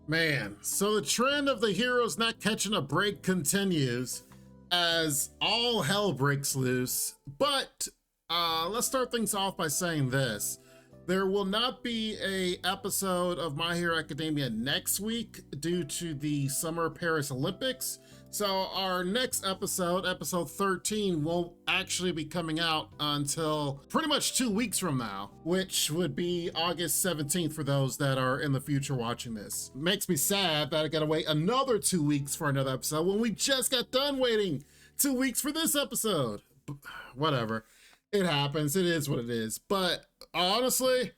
Man, so the trend of the heroes not catching a break continues as all hell breaks loose. But let's start things off by saying this. There will not be a episode of My Hero Academia next week due to the Summer Paris Olympics. So our next episode, episode 13, won't actually be coming out until pretty much 2 weeks from now, which would be August 17th for those that are in the future watching this. Makes me sad that I gotta wait another 2 weeks for another episode when we just got done waiting 2 weeks for this episode. Whatever. It happens. It is what it is. But honestly,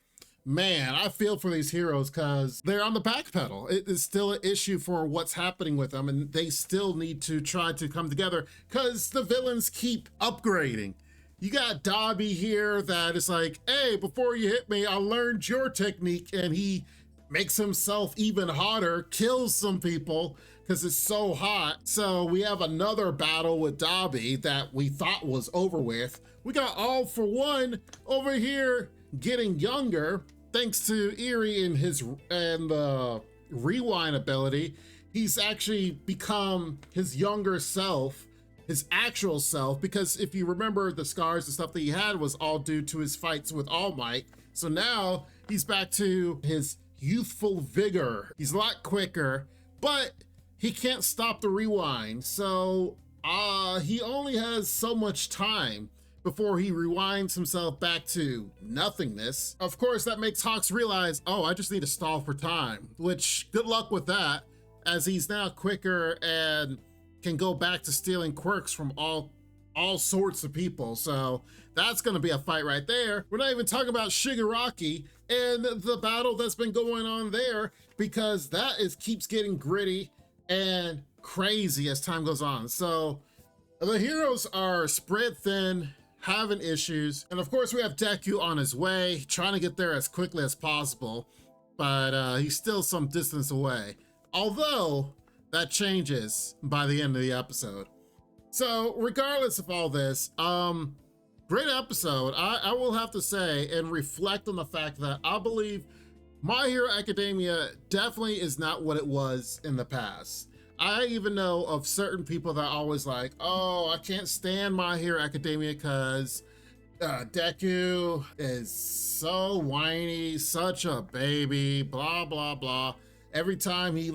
man, I feel for these heroes because they're on the back pedal. It is still an issue for what's happening with them, and they still need to try to come together because the villains keep upgrading. You got Dobby here that is like, hey, before you hit me, I learned your technique, and he makes himself even hotter, kills some people because it's so hot. So we have another battle with Dobby that we thought was over with. We got All For One over here getting younger thanks to Eerie and the rewind ability. He's actually become his younger self, his actual self, because if you remember, the scars and stuff that he had was all due to his fights with All Might. So now he's back to his youthful vigor. He's a lot quicker, but he can't stop the rewind. So he only has so much time before he rewinds himself back to nothingness. Of course, that makes Hawks realize, oh, I just need to stall for time, which good luck with that, as he's now quicker and can go back to stealing quirks from all sorts of people. So that's gonna be a fight right there. We're not even talking about Shigaraki and the battle that's been going on there, because that keeps getting gritty and crazy as time goes on. So the heroes are spread thin, having issues, and of course we have Deku on his way, trying to get there as quickly as possible, but he's still some distance away, although that changes by the end of the episode. So regardless of all this, great episode. I will have to say and reflect on the fact that I believe My Hero Academia definitely is not what it was in the past. I even know of certain people that are always like, oh, I can't stand My Hero Academia because Deku is so whiny, such a baby, blah, blah, blah. Every time he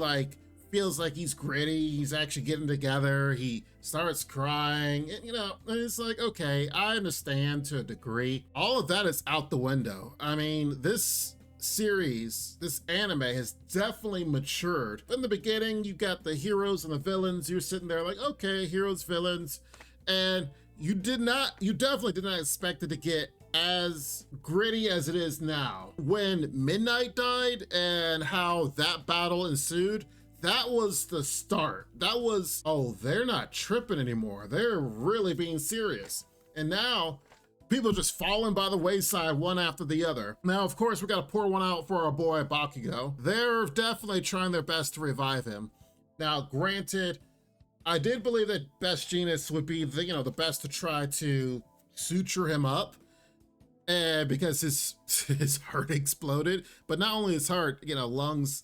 feels like he's gritty, he's actually getting together, he starts crying, and and it's like, okay, I understand to a degree. All of that is out the window. I mean, this series, this anime has definitely matured. In the beginning, you got the heroes and the villains. You're sitting there like, okay, heroes, villains, and you definitely did not expect it to get as gritty as it is now. When Midnight died and how that battle ensued, that was the start. That was, oh, they're not tripping anymore. They're really being serious. And now people are just falling by the wayside one after the other. Now, of course, we got to pour one out for our boy Bakugo. They're definitely trying their best to revive him. Now, granted, I did believe that Best Genius would be the best to try to suture him up, and because his heart exploded. But not only his heart, lungs,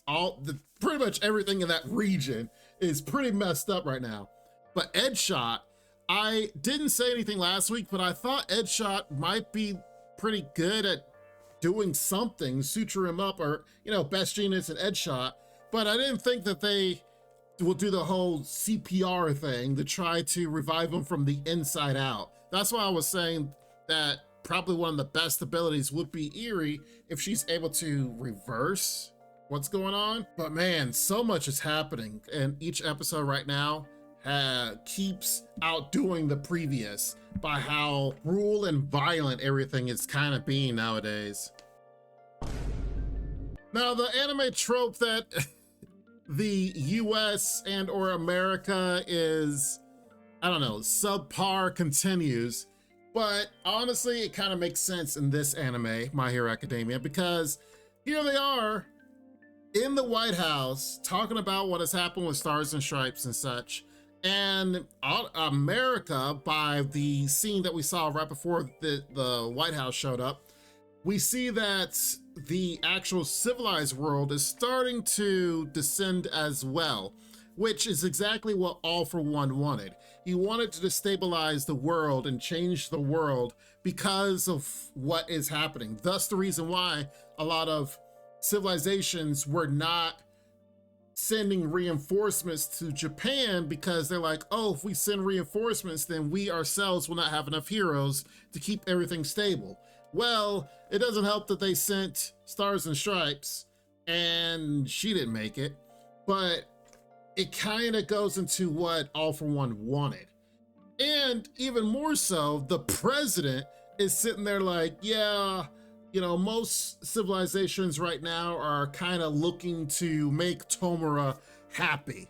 pretty much everything in that region is pretty messed up right now. But Edshot, I didn't say anything last week, but I thought Edshot might be pretty good at doing something, suture him up, or, Best Genius and Edshot, but I didn't think that they will do the whole CPR thing to try to revive him from the inside out. That's why I was saying that probably one of the best abilities would be Eerie if she's able to reverse what's going on. But man, so much is happening, and each episode right now keeps outdoing the previous by how cruel and violent everything is kind of being nowadays. Now, the anime trope that the US and or America is, I don't know, subpar continues, but honestly, it kind of makes sense in this anime, My Hero Academia, because here they are in the White House talking about what has happened with Stars and Stripes and such. And America, by the scene that we saw right before the White House showed up, we see that the actual civilized world is starting to descend as well, which is exactly what All for One wanted. He wanted to destabilize the world and change the world because of what is happening. Thus the reason why a lot of civilizations were not sending reinforcements to Japan, because they're like, oh, if we send reinforcements, then we ourselves will not have enough heroes to keep everything stable. Well, it doesn't help that they sent Stars and Stripes and she didn't make it, but it kind of goes into what All for One wanted. And even more so, the president is sitting there like, yeah, you know, most civilizations right now are kind of looking to make Tomura happy.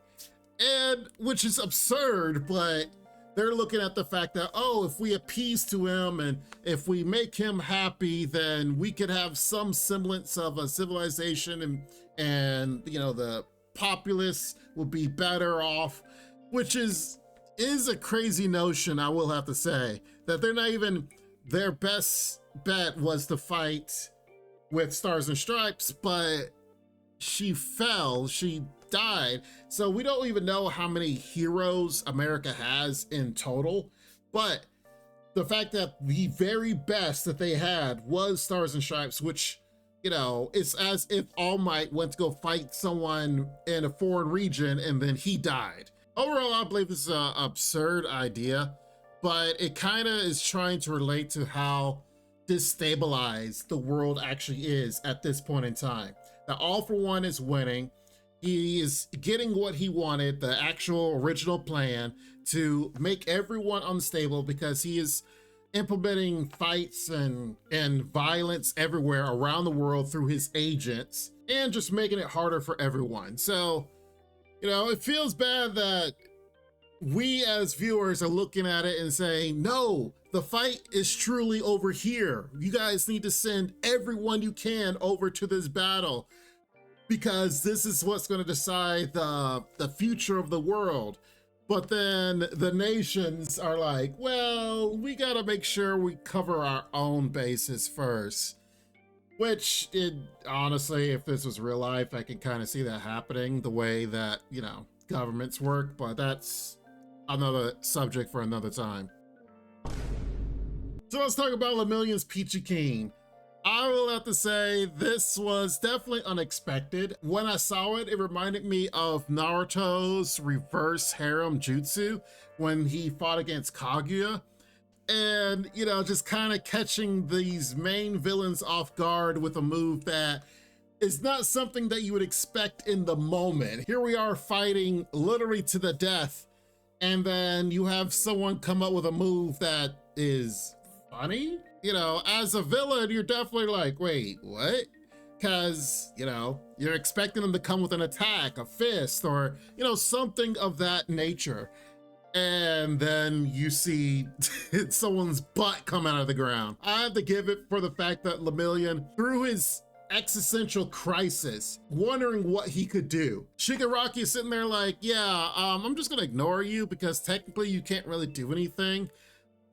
And which is absurd, but they're looking at the fact that, oh, if we appease to him and if we make him happy, then we could have some semblance of a civilization, and you know, the populace will be better off, which is a crazy notion, I will have to say, that they're not even, their best bet was to fight with Stars and Stripes, but she fell, she died. So we don't even know how many heroes America has in total, but the fact that the very best that they had was Stars and Stripes, which, you know, it's as if All Might went to go fight someone in a foreign region and then he died. Overall, I believe this is an absurd idea, but it kind of is trying to relate to how destabilized the world actually is at this point in time. That All for One is winning. He is getting what he wanted, the actual original plan to make everyone unstable, because he is implementing fights and violence everywhere around the world through his agents, and just making it harder for everyone. So, you know, it feels bad that we as viewers are looking at it and saying, no, the fight is truly over here. You guys need to send everyone you can over to this battle, because this is what's going to decide the future of the world. But then the nations are like, well, we got to make sure we cover our own bases first. Which, honestly, if this was real life, I can kind of see that happening, the way that, you know, governments work, but that's another subject for another time. So let's talk about Lemillion's Peachy King. I will have to say this was definitely unexpected. When I saw it, it reminded me of Naruto's reverse harem jutsu when he fought against Kaguya. And, you know, just kind of catching these main villains off guard with a move that is not something that you would expect in the moment. Here we are fighting literally to the death, and then you have someone come up with a move that is funny. You know, as a villain, you're definitely like, wait, what? Because, you know, you're expecting them to come with an attack, a fist, or, you know, something of that nature. And then you see someone's butt come out of the ground. I have to give it for the fact that Lemillion, through his existential crisis, wondering what he could do. Shigaraki is sitting there like, yeah, I'm just gonna ignore you because technically you can't really do anything.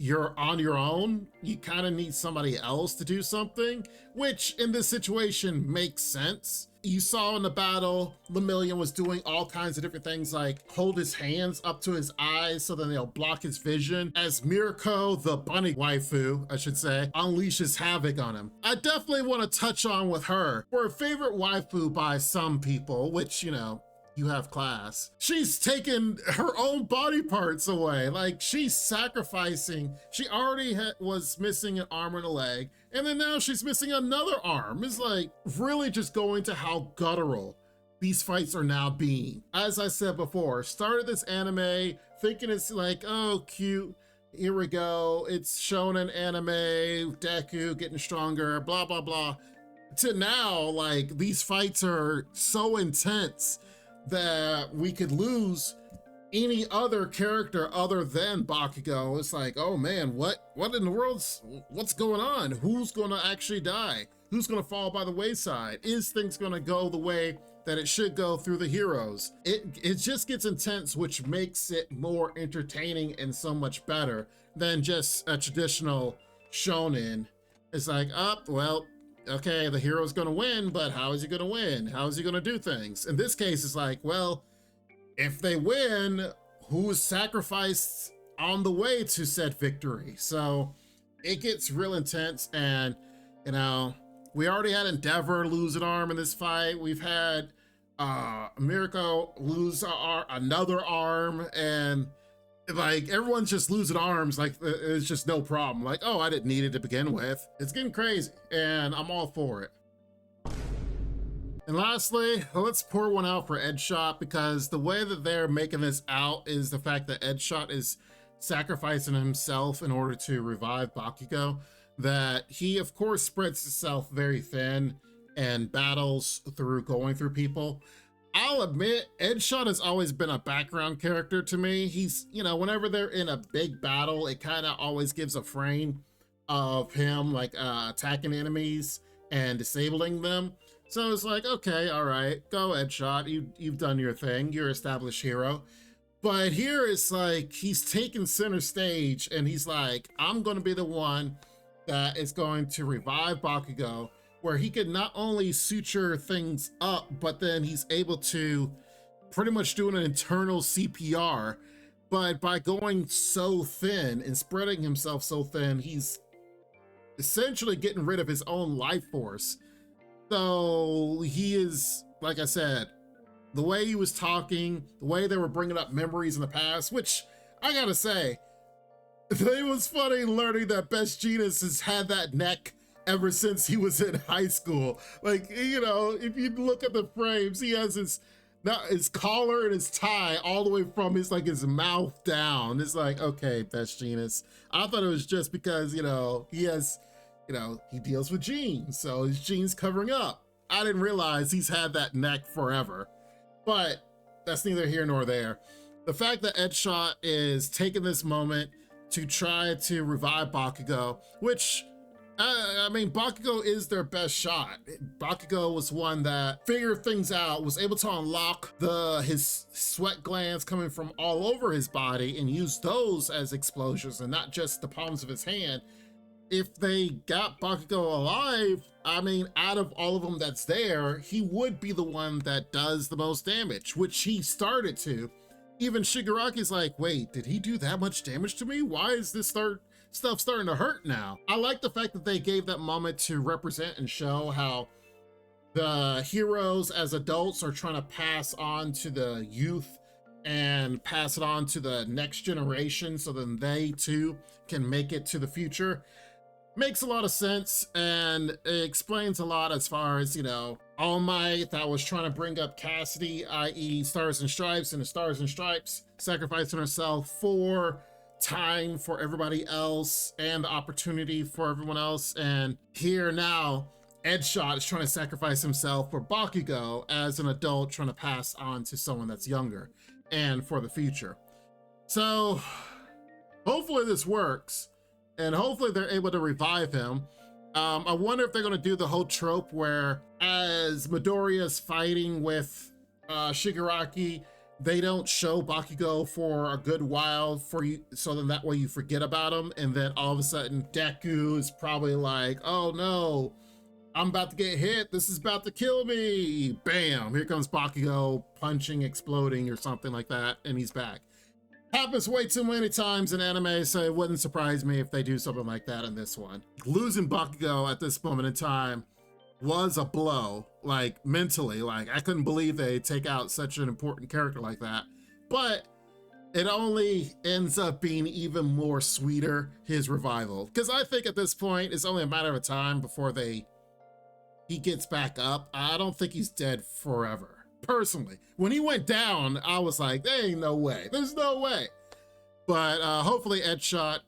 You're on your own. You kind of need somebody else to do something, which in this situation makes sense. You saw in the battle, Lemillion was doing all kinds of different things, like hold his hands up to his eyes so then they'll block his vision, as Mirko, the bunny waifu, I should say, unleashes havoc on him. I definitely want to touch on with her. For a favorite waifu by some people, which, you know, you have class, she's taken her own body parts away. Like, she's sacrificing. She already was missing an arm and a leg, and then now she's missing another arm. It's like really just going to how guttural these fights are now being. As I said before, started this anime thinking it's like, oh, cute, here we go, it's shonen anime, Deku getting stronger, blah blah blah, to now like these fights are so intense that we could lose any other character other than Bakugo. It's like, oh man, what in the world's, what's going on? Who's gonna actually die? Who's gonna fall by the wayside? Is things gonna go the way that it should go through the heroes? It just gets intense, which makes it more entertaining and so much better than just a traditional shonen. It's like, oh, well, okay, the hero's gonna win, but how is he gonna win? How is he gonna do things? In this case, it's like, well, if they win, who's sacrificed on the way to said victory? So it gets real intense, and you know, we already had Endeavor lose an arm in this fight. We've had Mirko lose another arm, and like everyone's just losing arms like it's just no problem. Like, oh, I didn't need it to begin with. It's getting crazy, and I'm all for it. And lastly, let's pour one out for Edgeshot, because the way that they're making this out is the fact that Edgeshot is sacrificing himself in order to revive Bakugo. That he, of course, spreads himself very thin and battles through going through people. I'll admit, Edgeshot has always been a background character to me. He's, you know, whenever they're in a big battle, it kind of always gives a frame of him like attacking enemies and disabling them. So it's like, okay, all right, go Edgeshot. You've done your thing. You're an established hero. But here it's like he's taking center stage, and he's like, I'm going to be the one that is going to revive Bakugo, where he can not only suture things up, but then he's able to pretty much do an internal CPR. But by going so thin and spreading himself so thin, he's essentially getting rid of his own life force. So he is, like I said, the way he was talking, the way they were bringing up memories in the past, which I gotta say, it was funny learning that Best Jeanist has had that neck ever since he was in high school. Like, you know, if you look at the frames, he has his collar and his tie all the way from his mouth down. It's like, okay, Best Jeanist. I thought it was just because, you know, he has, you know, he deals with genes, so his genes covering up. I didn't realize he's had that neck forever, but that's neither here nor there. The fact that Edgeshot is taking this moment to try to revive Bakugo, which, I mean, Bakugo is their best shot. Bakugo was one that figured things out, was able to unlock his sweat glands coming from all over his body and use those as explosions and not just the palms of his hand. If they got Bakugo alive, I mean, out of all of them that's there, he would be the one that does the most damage, which he started to. Even Shigaraki's like, wait, did he do that much damage to me? Why is this stuff starting to hurt now? I like the fact that they gave that moment to represent and show how the heroes as adults are trying to pass on to the youth and pass it on to the next generation, so then they too can make it to the future. Makes a lot of sense, and it explains a lot as far as, you know, All Might that was trying to bring up Cassidy, i.e. Stars and Stripes, and the Stars and Stripes sacrificing herself for time for everybody else and the opportunity for everyone else. And here now, Edgeshot is trying to sacrifice himself for Bakugo as an adult trying to pass on to someone that's younger and for the future. So hopefully this works, and hopefully they're able to revive him. I wonder if they're going to do the whole trope where as Midoriya's fighting with Shigaraki, they don't show Bakugo for a good while for you, so then that way you forget about him, and then all of a sudden Deku is probably like, oh no, I'm about to get hit, this is about to kill me, bam, here comes Bakugo punching, exploding or something like that, and he's back. Happens way too many times in anime, so it wouldn't surprise me if they do something like that in this one. Losing Bakugo at this moment in time was a blow, like mentally. Like, I couldn't believe they take out such an important character like that. But it only ends up being even more sweeter, his revival. Because I think at this point, it's only a matter of time before he gets back up. I don't think he's dead forever. Personally, when he went down, I was like, there ain't no way. There's no way. But hopefully Edgeshot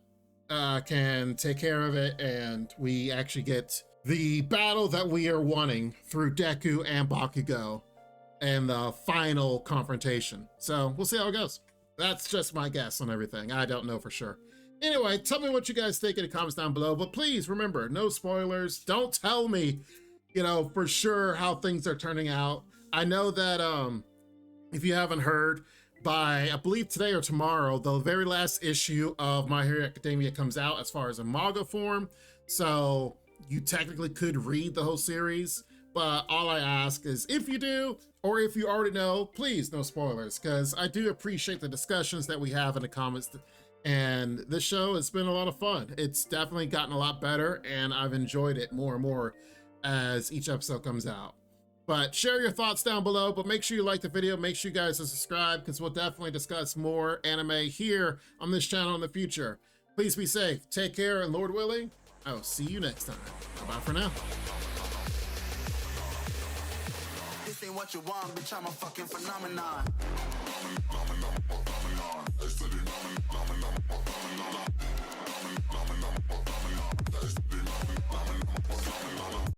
can take care of it, and we actually get the battle that we are wanting through Deku and Bakugo and the final confrontation. So we'll see how it goes. That's just my guess on everything. I don't know for sure. Anyway, tell me what you guys think in the comments down below. But please remember, no spoilers. Don't tell me, you know, for sure how things are turning out. I know that if you haven't heard, by I believe today or tomorrow, the very last issue of My Hero Academia comes out as far as a manga form. So, you technically could read the whole series, but all I ask is if you do, or if you already know, please no spoilers, because I do appreciate the discussions that we have in the comments. And this show has been a lot of fun. It's definitely gotten a lot better, and I've enjoyed it more and more as each episode comes out. But share your thoughts down below, but make sure you like the video, make sure you guys are subscribed, because we'll definitely discuss more anime here on this channel in the future. Please be safe, take care, and Lord willing, I will see you next time. Bye for now. This ain't what you want, bitch, I'm a fucking phenomenon.